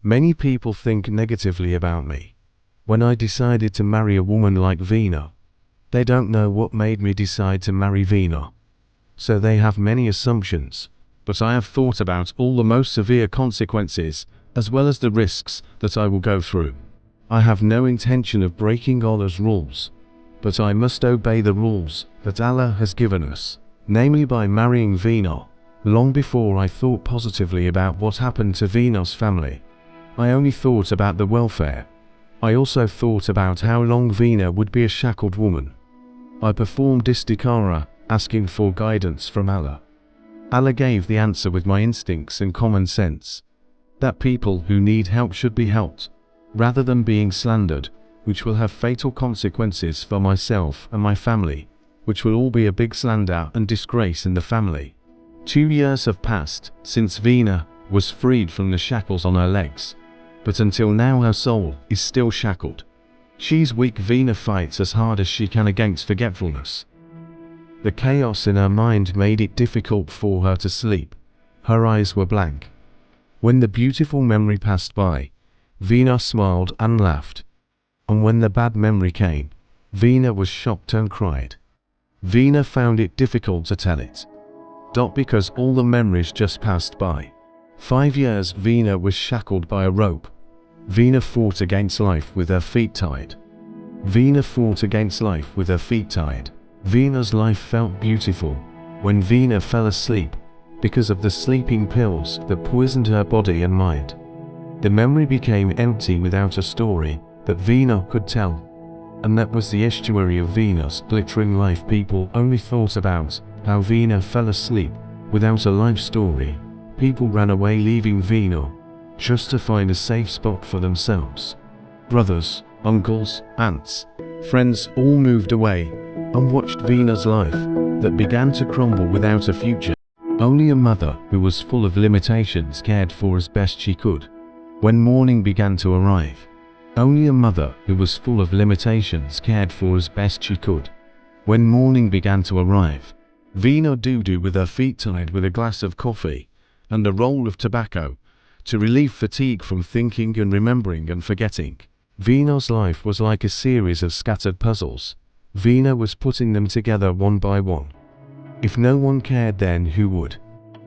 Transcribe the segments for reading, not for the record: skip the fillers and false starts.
Many people think negatively about me. When I decided to marry a woman like Vina, they don't know what made me decide to marry Vina. So they have many assumptions, but I have thought about all the most severe consequences, as well as the risks that I will go through. I have no intention of breaking Allah's rules, but I must obey the rules that Allah has given us, namely by marrying Vina. Long before I thought positively about what happened to Vina's family, I only thought about the welfare. I also thought about how long Vina would be a shackled woman. I performed istikhara, asking for guidance from Allah. Allah gave the answer with my instincts and common sense, that people who need help should be helped, rather than being slandered, which will have fatal consequences for myself and my family, which will all be a big slander and disgrace in the family. 2 years have passed since Vina was freed from the shackles on her legs, but until now her soul is still shackled. She's weak. Vina fights as hard as she can against forgetfulness. The chaos in her mind made it difficult for her to sleep. Her eyes were blank. When the beautiful memory passed by, Vina smiled and laughed. And when the bad memory came, Vina was shocked and cried. Vina found it difficult to tell it. Because all the memories just passed by. 5 years Vina was shackled by a rope. Vina fought against life with her feet tied. Vina fought against life with her feet tied. Vina's life felt beautiful when Vina fell asleep, because of the sleeping pills that poisoned her body and mind. The memory became empty without a story that Vina could tell, and that was the estuary of Vina's glittering life. People only thought about how Vina fell asleep without a life story. People ran away, leaving Vina just to find a safe spot for themselves. Brothers, uncles, aunts, friends all moved away and watched Vina's life that began to crumble without a future. Only a mother who was full of limitations cared for as best she could. When morning began to arrive, only a mother who was full of limitations cared for as best she could. When morning began to arrive, Vina Dudu, with her feet tied, with a glass of coffee and a roll of tobacco to relieve fatigue from thinking and remembering and forgetting. Vina's life was like a series of scattered puzzles. Vina was putting them together one by one. If no one cared, then who would?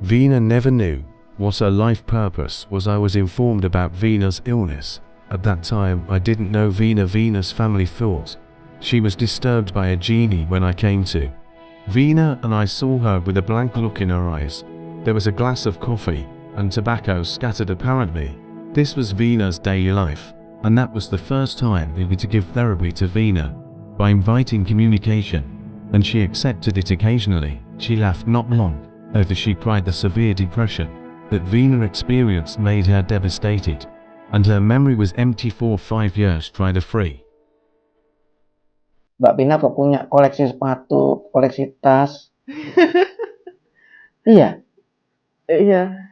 Vina never knew what her life purpose was. I was informed about Vina's illness. At that time I didn't know Vina. Vina's family thought she was disturbed by a genie. When I came to Vina and I saw her with a blank look in her eyes, there was a glass of coffee and tobacco scattered. Apparently this was Vina's daily life, and that was the first time they were to give therapy to Vina by inviting communication, and she accepted it occasionally. She laughed not long after she cried. The severe depression that Vina experienced made her devastated, and her memory was empty for 5 years. Try to free. Mbak Vina punya koleksi sepatu, koleksi tas. Iya. Iya.